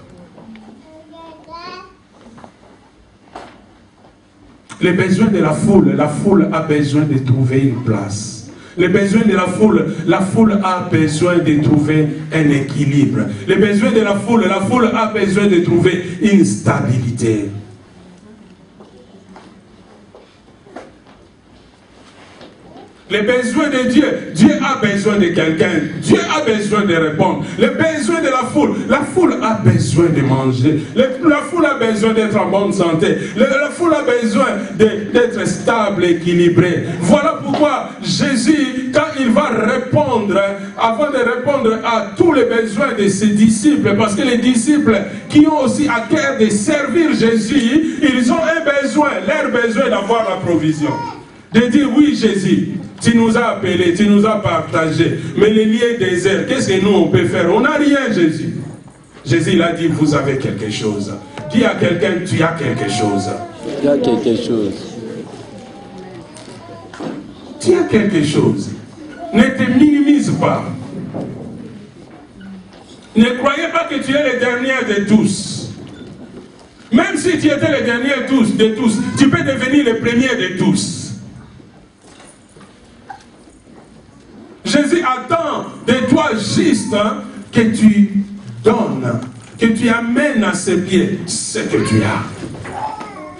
Les besoins de la foule a besoin de trouver une place. Les besoins de la foule a besoin de trouver un équilibre. Les besoins de la foule a besoin de trouver une stabilité. Les besoins de Dieu, Dieu a besoin de quelqu'un, Dieu a besoin de répondre. Les besoins de la foule a besoin de manger. La foule a besoin d'être en bonne santé. La foule a besoin d'être stable, équilibrée. Voilà pourquoi Jésus, quand il va répondre, avant de répondre à tous les besoins de ses disciples, parce que les disciples qui ont aussi à cœur de servir Jésus, ils ont un besoin, leur besoin d'avoir la provision. De dire oui Jésus, tu nous as appelés, tu nous as partagés, mais les lieux déserts, qu'est-ce que nous on peut faire? On n'a rien Jésus. Jésus il a dit vous avez quelque chose. Dis à quelqu'un tu as quelque chose. Tu as quelque chose. Tu as quelque chose. Ne te minimise pas. Ne croyez pas que tu es le dernier de tous. Même si tu étais le dernier de tous, tu peux devenir le premier de tous. Jésus attend de toi juste que tu donnes, que tu amènes à ses pieds ce que tu as.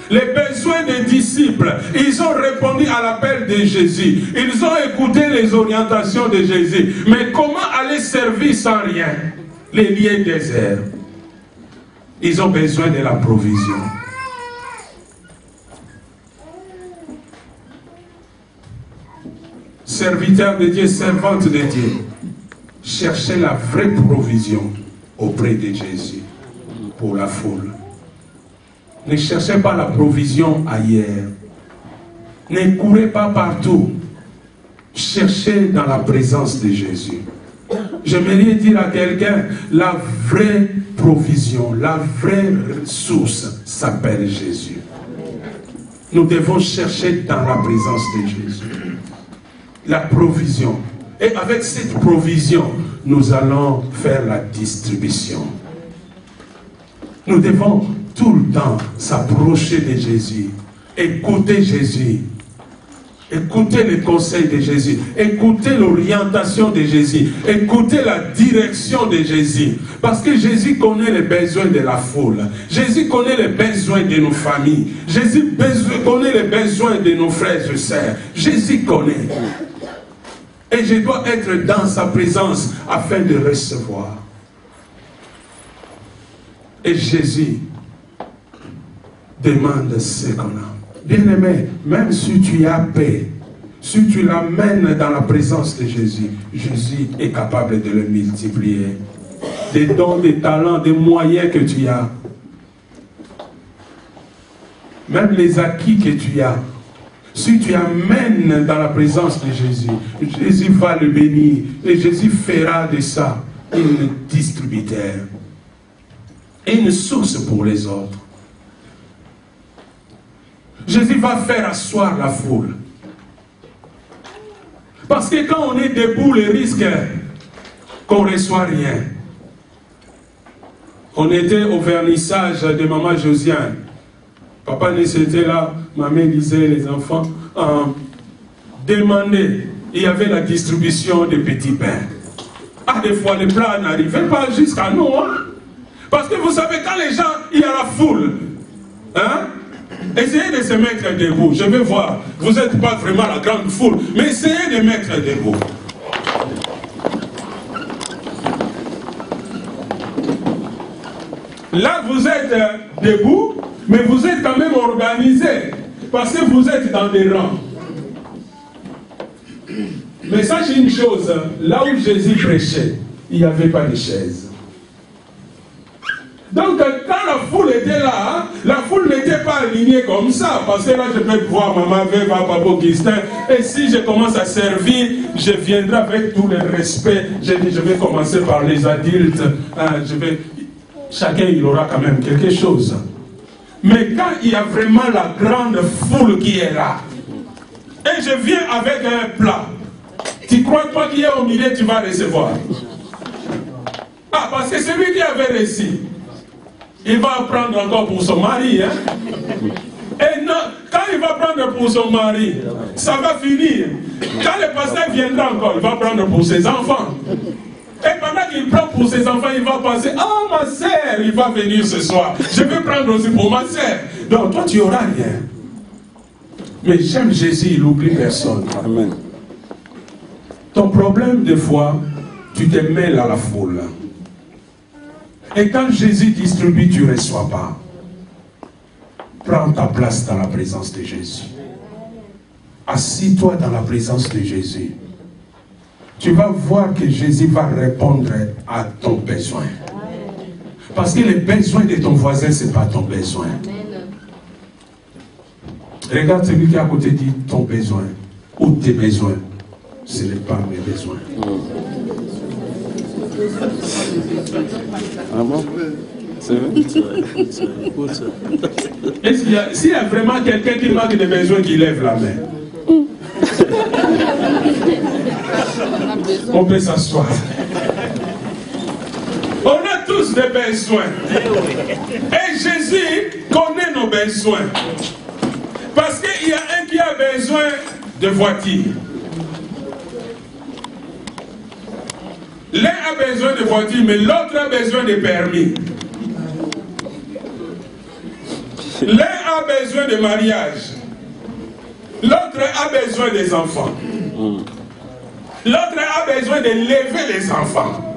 Les besoins des disciples, ils ont répondu à l'appel de Jésus. Ils ont écouté les orientations de Jésus. Mais comment aller servir sans rien? Les lieux déserts. Ils ont besoin de la provision. Serviteurs de Dieu, servantes de Dieu, cherchez la vraie provision auprès de Jésus pour la foule. Ne cherchez pas la provision ailleurs. Ne courez pas partout. Cherchez dans la présence de Jésus. J'aimerais dire à quelqu'un, la vraie provision, la vraie source s'appelle Jésus. Nous devons chercher dans la présence de Jésus. La provision. Et avec cette provision, nous allons faire la distribution. Nous devons tout le temps s'approcher de Jésus, écouter Jésus, écouter les conseils de Jésus, écouter l'orientation de Jésus, écouter la direction de Jésus. Parce que Jésus connaît les besoins de la foule. Jésus connaît les besoins de nos familles. Jésus connaît les besoins de nos frères et sœurs. Jésus connaît. Et je dois être dans sa présence afin de recevoir. Et Jésus demande ce qu'on a. Bien-aimé, même si tu as paix, si tu l'amènes dans la présence de Jésus, Jésus est capable de le multiplier. Des dons, des talents, des moyens que tu as. Même les acquis que tu as. Si tu amènes dans la présence de Jésus, Jésus va le bénir. Et Jésus fera de ça un distributeur. Et une source pour les autres. Jésus va faire asseoir la foule. Parce que quand on est debout, le risque qu'on ne reçoit rien. On était au vernissage de Maman Josiane. Papa était là, maman lisait les enfants. Demandait, il y avait la distribution de petits pains. Ah, des fois, les plats n'arrivaient pas jusqu'à nous. Hein? Parce que vous savez, quand les gens, il y a la foule, hein? Essayez de se mettre debout. Je vais voir. Vous n'êtes pas vraiment la grande foule, mais essayez de mettre debout. Là, vous êtes debout, mais vous êtes quand même organisé. Parce que vous êtes dans des rangs. Mais sachez une chose, là où Jésus prêchait, il n'y avait pas de chaise. Donc quand la foule était là, la foule n'était pas alignée comme ça. Parce que là, je peux voir Maman Veva, Papa Augustin. Et si je commence à servir, je viendrai avec tout le respect. Je vais commencer par les adultes. Chacun, il aura quand même quelque chose. Mais quand il y a vraiment la grande foule qui est là, et je viens avec un plat, tu crois toi qui es au milieu, tu vas recevoir. Ah, parce que celui qui avait reçu, il va prendre encore pour son mari. Hein? Et non, quand il va prendre pour son mari, ça va finir. Quand le pasteur viendra encore, il va prendre pour ses enfants. Et pendant qu'il prend pour ses enfants, il va penser, ah, ma sœur, il va venir ce soir. Je vais prendre aussi pour ma sœur. Donc toi, tu n'auras rien. Mais j'aime Jésus, il n'oublie personne. Amen. Ton problème, des fois, tu te mêles à la foule. Et quand Jésus distribue, tu ne reçois pas. Prends ta place dans la présence de Jésus. Assis-toi dans la présence de Jésus. Tu vas voir que Jésus va répondre à ton besoin. Parce que les besoins de ton voisin, ce n'est pas ton besoin. Regarde celui qui est à côté, dit ton besoin ou tes besoins. Ce n'est pas mes besoins. Ah bon? C'est vrai? Est-ce s'il y a vraiment quelqu'un qui manque de besoins, qui lève la main? On peut s'asseoir. On a tous des besoins. Et Jésus connaît nos besoins. Parce qu'il y a un qui a besoin de voiture. L'un a besoin de voiture, mais l'autre a besoin de permis. L'un a besoin de mariage. L'autre a besoin des enfants. L'autre a besoin de lever les enfants.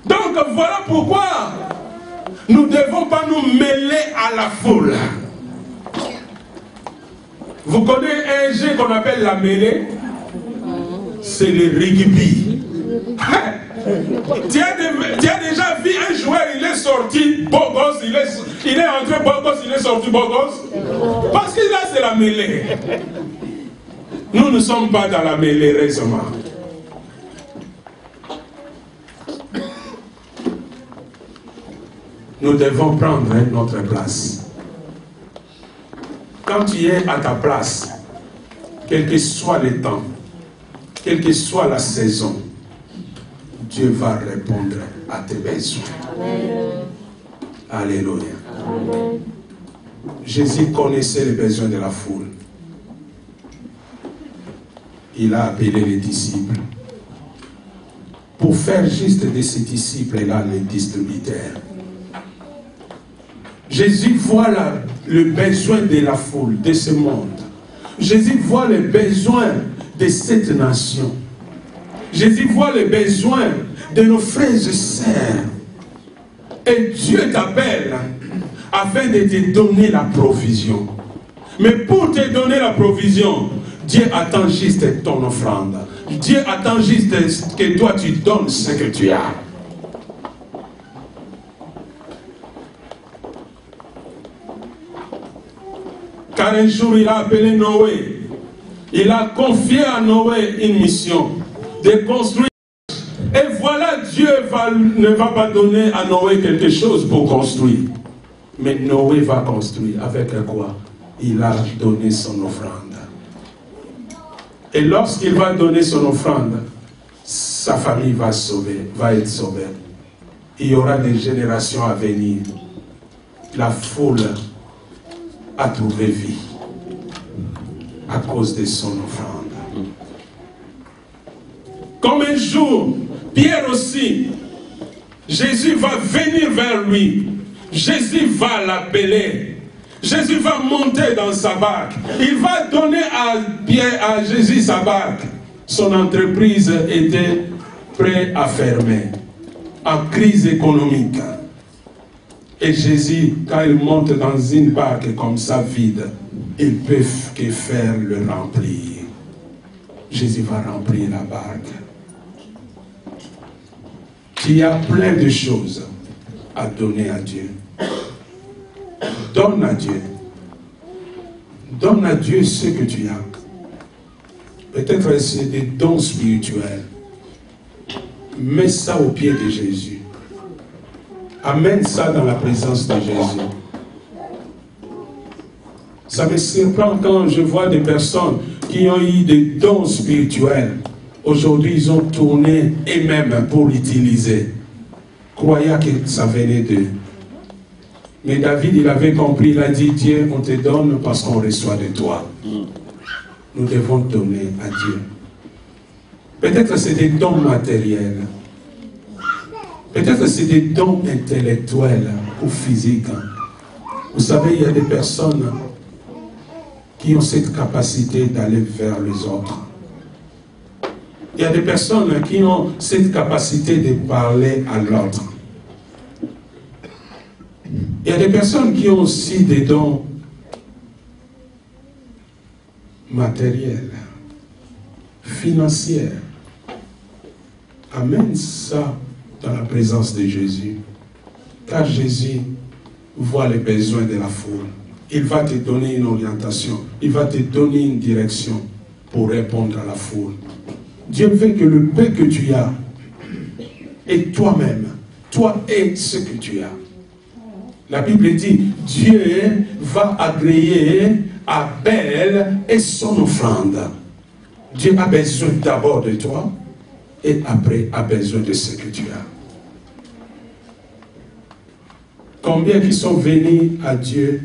Donc voilà pourquoi nous ne devons pas nous mêler à la foule. Vous connaissez un jeu qu'on appelle la mêlée? C'est le rugby. Tu as déjà vu un joueur, il est sorti beau gosse, il est entré beau gosse, il est sorti beau gosse? Parce que là c'est la mêlée. Nous ne sommes pas dans la mêlée récemment. Nous devons prendre notre place. Quand tu es à ta place, quel que soit le temps, quelle que soit la saison, Dieu va répondre à tes besoins. Amen. Alléluia. Amen. Jésus connaissait les besoins de la foule. Il a appelé les disciples. Pour faire juste de ces disciples, là, les distributeurs. Jésus voit le besoin de la foule, de ce monde. Jésus voit les besoins de cette nation. Jésus voit les besoins de nos frères et sœurs. Et Dieu t'appelle afin de te donner la provision. Mais pour te donner la provision, Dieu attend juste ton offrande. Dieu attend juste que toi tu donnes ce que tu as. Car un jour il a appelé Noé. Il a confié à Noé une mission de construire. Et voilà, Dieu ne va pas donner à Noé quelque chose pour construire. Mais Noé va construire. Avec quoi? Il a donné son offrande. Et lorsqu'il va donner son offrande, sa famille va être sauvée. Il y aura des générations à venir. La foule a trouvé vie à cause de son offrande. Comme un jour, Pierre aussi, Jésus va venir vers lui. Jésus va l'appeler. Jésus va monter dans sa barque. Il va donner à Jésus sa barque. Son entreprise était prête à fermer. En crise économique. Et Jésus, quand il monte dans une barque comme ça vide, il peut que faire le remplir. Jésus va remplir la barque. Tu as plein de choses à donner à Dieu. Donne à Dieu. Donne à Dieu ce que tu as. Peut-être c'est des dons spirituels. Mets ça au pied de Jésus. Amène ça dans la présence de Jésus. Ça me surprend quand je vois des personnes qui ont eu des dons spirituels. Aujourd'hui, ils ont tourné eux-mêmes pour l'utiliser, croyant que ça venait d'eux. Mais David, il avait compris, il a dit, Dieu, on te donne parce qu'on reçoit de toi. Nous devons donner à Dieu. Peut-être c'est des dons matériels. Peut-être c'est des dons intellectuels ou physiques. Vous savez, il y a des personnes qui ont cette capacité d'aller vers les autres. Il y a des personnes qui ont cette capacité de parler à l'autre. Il y a des personnes qui ont aussi des dons matériels, financiers. Amène ça dans la présence de Jésus. Car Jésus voit les besoins de la foule. Il va te donner une orientation. Il va te donner une direction pour répondre à la foule. Dieu veut que le peu que tu as, et toi-même, toi et ce que tu as. La Bible dit, Dieu va agréer Abel et son offrande. Dieu a besoin d'abord de toi, et après a besoin de ce que tu as. Combien qui sont venus à Dieu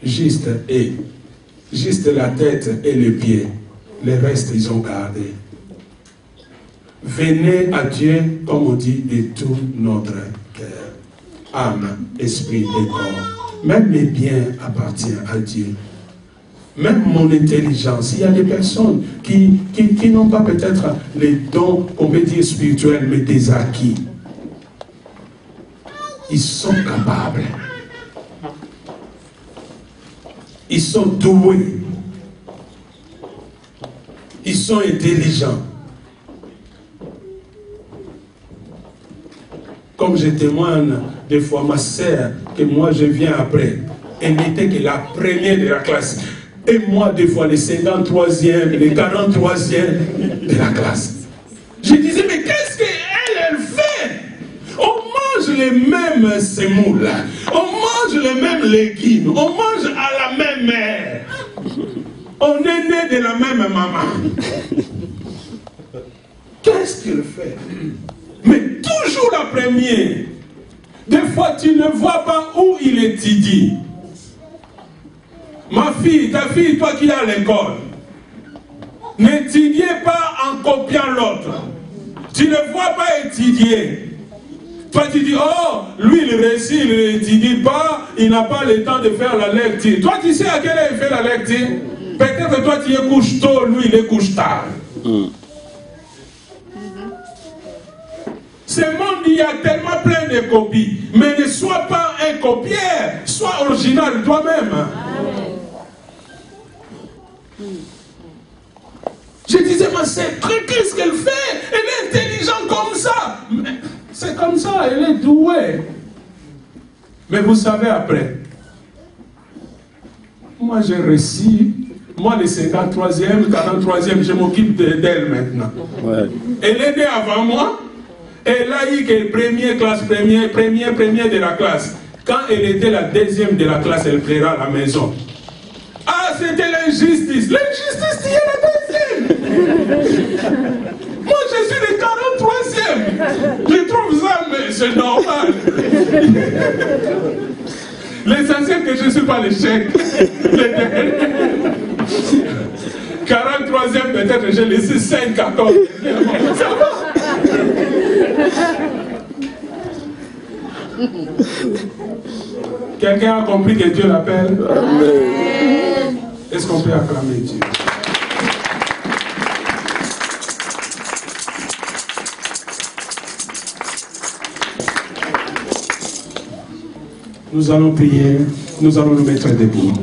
juste la tête et les pieds, le reste ils ont gardé. Venez à Dieu, comme on dit, de tout notre cœur, âme, esprit et corps. Même mes biens appartiennent à Dieu. Même mon intelligence. Il y a des personnes qui n'ont pas peut-être les dons, on peut dire spirituels, mais des acquis. Ils sont capables. Ils sont doués. Ils sont intelligents. Comme je témoigne des fois ma sœur, que moi je viens après, elle n'était que la première de la classe. Et moi, des fois, les 53e, les 43e de la classe. Je disais, mais qu'est-ce qu'elle fait? On mange les mêmes semoules, on mange les mêmes légumes, on mange à la même mère. On est né de la même maman. Qu'est-ce qu'elle fait? Mais toujours la première. Des fois, tu ne vois pas où il étudie. Ma fille, ta fille, toi qui es à l'école, n'étudiez pas en copiant l'autre. Tu ne vois pas étudier. Toi tu dis, oh, lui il réussit, il n'étudie pas, il n'a pas le temps de faire la lecture. Toi tu sais à quelle heure il fait la lecture? Peut-être toi tu es couche tôt, lui il est couche tard. Ce monde, il y a tellement plein de copies. Mais ne sois pas un copieur, sois original toi-même. Je disais, ma sœur, qu'est-ce qu'elle fait? Elle est intelligente comme ça. C'est comme ça, elle est douée. Mais vous savez après, moi j'ai réussi, moi les 53e, 43e, je m'occupe d'elle maintenant. Ouais. Elle est née avant moi, elle a eu que première classe, première de la classe. Quand elle était la deuxième de la classe, elle plaiera à la maison. Ah, c'était l'injustice. L'injustice, tu es la deuxième. Moi, je suis le 43e. Je trouve ça, mais c'est normal. L'essentiel que je ne suis pas l'échec. 43e, peut-être, j'ai laissé 5 cartons. Ça va. Quelqu'un a compris que Dieu l'appelle? Amen. Est-ce qu'on peut acclamer Dieu? Nous allons prier, nous allons nous mettre debout.